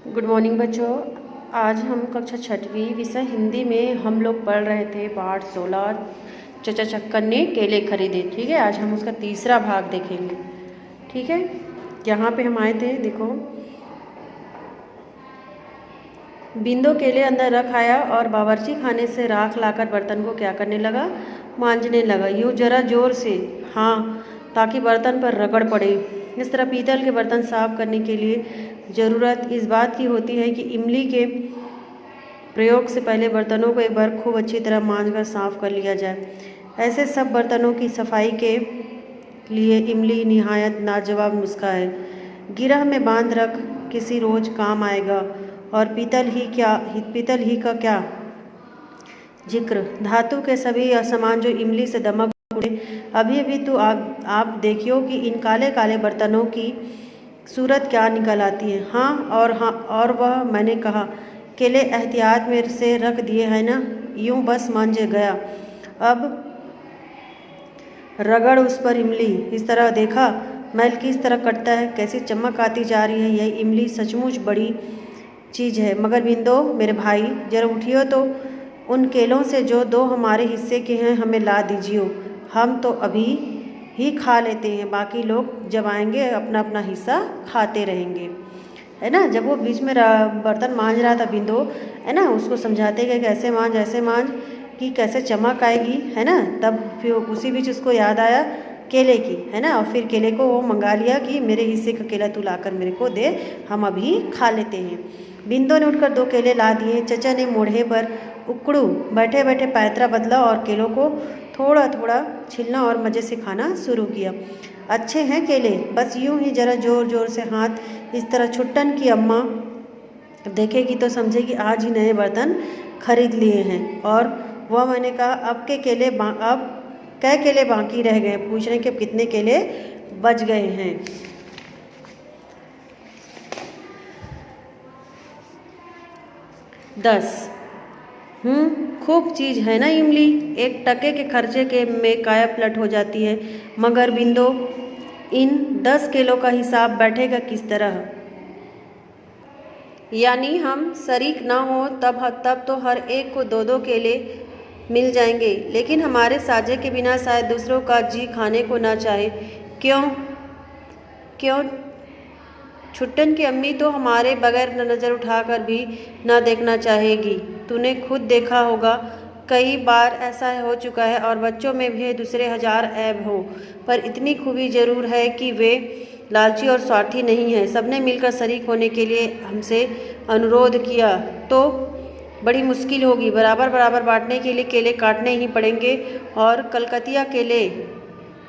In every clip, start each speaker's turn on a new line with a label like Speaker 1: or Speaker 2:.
Speaker 1: Good morning बच्चों। आज हम कक्षा छठवीं विषय हिंदी में हम लोग पढ़ रहे थे पाठ 16 चचा चक्कर ने केले खरीदे। ठीक है, आज हम उसका तीसरा भाग देखेंगे। ठीक है, यहाँ पे हम आए थे, देखो। बिंदु केले अंदर रख आया और बावर्ची खाने से राख लाकर बर्तन को क्या करने लगा, मांजने लगा। यूँ जरा जोर से, हाँ, ताकि बर्तन पर रगड़ पड़े। इस तरह पीतल के बर्तन साफ करने के लिए ज़रूरत इस बात की होती है कि इमली के प्रयोग से पहले बर्तनों को एक बार खूब अच्छी तरह मांजकर साफ कर लिया जाए। ऐसे सब बर्तनों की सफाई के लिए इमली निहायत लाजवाब नुस्खा है। गिरह में बांध रख, किसी रोज काम आएगा। और पीतल ही का क्या जिक्र, धातु के सभी सामान जो इमली से दमक उठे। अभी अभी तो आप देखियो कि इन काले काले बर्तनों की सूरत क्या निकल आती है। हाँ, और वह मैंने कहा, केले एहतियात में से रख दिए हैं ना, यूं बस मांझे गया। अब रगड़ उस पर इमली। इस तरह देखा, मैल किस तरह कटता है, कैसी चमक आती जा रही है। यह इमली सचमुच बड़ी चीज़ है। मगर बिंदो मेरे भाई, जरा उठियो तो उन केलों से जो दो हमारे हिस्से के हैं हमें ला दीजियो। हम तो अभी ही खा लेते हैं, बाकी लोग जब आएंगे अपना अपना हिस्सा खाते रहेंगे, है ना। जब वो बीच में बर्तन मांज रहा था बिंदु, है ना, उसको समझाते गए कि ऐसे मांज कि कैसे चमक आएगी, है ना। तब फिर उसी बीच उसको याद आया केले की, है ना। और फिर केले को वो मंगा लिया कि मेरे हिस्से का केला तू लाकर मेरे को दे, हम अभी खा लेते हैं। बिंदु ने उठकर 2 केले ला दिए। चचा ने मोढ़े पर उकड़ू बैठे बैठे पैतरा बदला और केलों को थोड़ा थोड़ा छिलना और मज़े से खाना शुरू किया। अच्छे हैं केले, बस यूं ही जरा जोर जोर से हाथ इस तरह छुट्टन की अम्मा देखेगी तो समझेगी आज ही नए बर्तन खरीद लिए हैं। और वह मैंने कहा, अब कै केले बाकी रह गए। पूछ रहे हैं कि अब कितने केले बच गए हैं। 10। खूब चीज़ है ना इमली, 1 टके के खर्चे के में काया पलट हो जाती है। मगर बिंदु, इन 10 किलो का हिसाब बैठेगा किस तरह। यानी हम शरीक ना हो तब तो हर एक को 2-2 केले मिल जाएंगे, लेकिन हमारे साझे के बिना शायद दूसरों का जी खाने को ना चाहे। क्यों छुट्टन की अम्मी तो हमारे बगैर नज़र उठाकर भी ना देखना चाहेगी। तूने खुद देखा होगा, कई बार ऐसा हो चुका है। और बच्चों में भी दूसरे 1000 ऐब हो, पर इतनी खूबी ज़रूर है कि वे लालची और स्वार्थी नहीं है। सबने मिलकर शरीक होने के लिए हमसे अनुरोध किया तो बड़ी मुश्किल होगी। बराबर बराबर बांटने के लिए केले काटने ही पड़ेंगे। और कलकतिया केले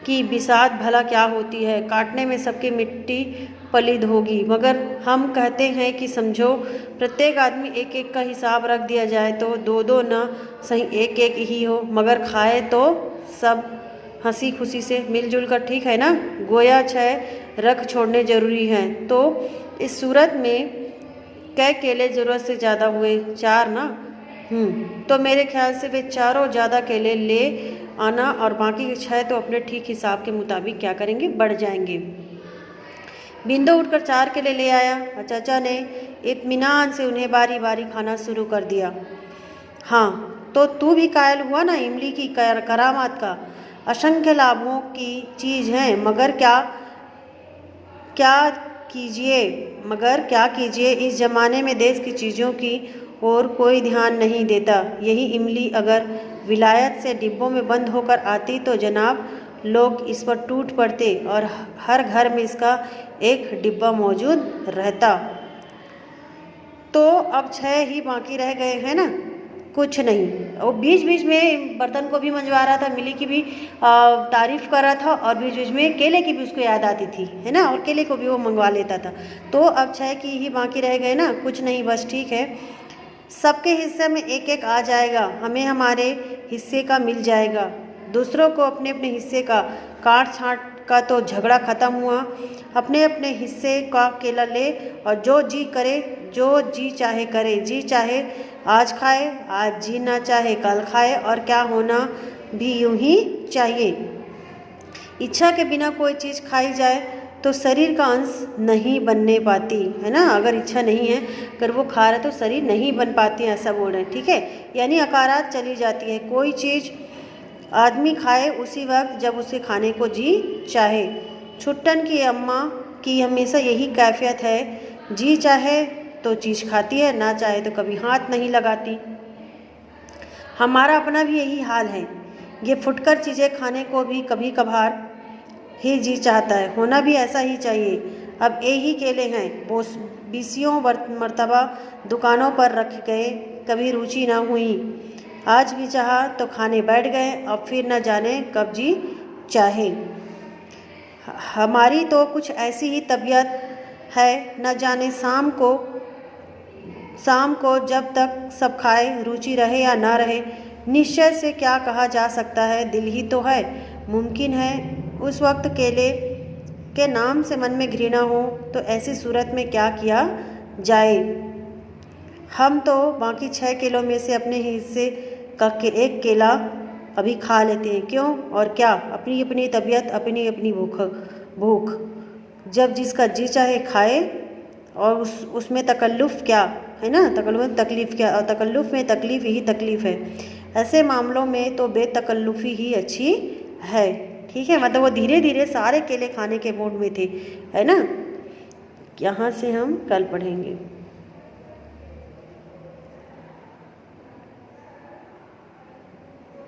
Speaker 1: की बिसात भला क्या होती है, काटने में सबकी मिट्टी पलीद होगी। मगर हम कहते हैं कि समझो, प्रत्येक आदमी 1-1 का हिसाब रख दिया जाए तो 2-2 ना सही 1-1 ही हो, मगर खाए तो सब हंसी खुशी से मिलजुल कर, ठीक है ना। गोया 6 रख छोड़ने जरूरी हैं। तो इस सूरत में कै केले ज़रूरत से ज़्यादा हुए, 4 ना। तो मेरे ख्याल से वे चारों ज़्यादा केले ले आना और बाकी के 6 तो अपने ठीक हिसाब के मुताबिक क्या करेंगे, बढ़ जाएंगे। बिंदु उठकर 4 केले ले आया और चाचा ने इत्मीनान से उन्हें बारी बारी खाना शुरू कर दिया। हाँ, तो तू भी कायल हुआ ना इमली की करामात का। असंख्य लाभों की चीज़ है, मगर क्या कीजिए, इस ज़माने में देश की चीज़ों की और कोई ध्यान नहीं देता। यही इमली अगर विलायत से डिब्बों में बंद होकर आती तो जनाब लोग इस पर टूट पड़ते और हर घर में इसका एक डिब्बा मौजूद रहता। तो अब 6 ही बाकी रह गए हैं ना, कुछ नहीं। वो बीच बीच में बर्तन को भी मंजवा रहा था, मिली की भी तारीफ़ कर रहा था, और बीच बीच में केले की भी उसको याद आती थी, है ना, और केले को भी वो मंगवा लेता था। तो अब 6 की ही बाकी रह गए ना, कुछ नहीं, बस ठीक है। सबके हिस्से में 1-1 आ जाएगा, हमें हमारे हिस्से का मिल जाएगा। दूसरों को अपने अपने हिस्से का, काट छाँट का तो झगड़ा ख़त्म हुआ। अपने अपने हिस्से का केला ले और जो जी चाहे करे। जी चाहे आज खाए, आज जी ना चाहे कल खाए, और क्या होना भी यूं ही चाहिए। इच्छा के बिना कोई चीज़ खाई जाए तो शरीर का अंश नहीं बनने पाती, है ना। अगर इच्छा नहीं है, अगर वो खा रहा है तो शरीर नहीं बन पाती, ऐसा बोल रहे हैं, ठीक है। यानी अकारात चली जाती है। कोई चीज़ आदमी खाए उसी वक्त जब उसे खाने को जी चाहे। छुट्टन की अम्मा की हमेशा यही कैफियत है, जी चाहे तो चीज़ खाती है, ना चाहे तो कभी हाथ नहीं लगाती। हमारा अपना भी यही हाल है। ये फुटकर चीज़ें खाने को भी कभी कभार ही जी चाहता है, होना भी ऐसा ही चाहिए। अब यही केले हैं, वो 20 मरतबा दुकानों पर रख गए, कभी रुचि ना हुई। आज भी चाहा तो खाने बैठ गए, अब फिर न जाने कब जी चाहे। हमारी तो कुछ ऐसी ही तबीयत है, न जाने शाम को जब तक सब खाए, रुचि रहे या ना रहे, निश्चय से क्या कहा जा सकता है। दिल ही तो है, मुमकिन है उस वक्त केले के नाम से मन में घृणा हो, तो ऐसी सूरत में क्या किया जाए। हम तो बाकी 6 केलों में से अपने हिस्से का एक केला अभी खा लेते हैं, क्यों और क्या। अपनी अपनी तबीयत, अपनी अपनी भूख, जब जिसका जी चाहे खाए, और उसमें तकल्लुफ़ क्या, है ना। तकल्लुफ़ में तकलीफ़ क्या, और तकल्लुफ़ में तकलीफ़ ही तकलीफ़ है। ऐसे मामलों में तो बेतकल्लुफ़ी ही अच्छी है, ठीक है। मतलब वो धीरे धीरे सारे केले खाने के मूड में थे, है ना। यहाँ से हम कल पढ़ेंगे।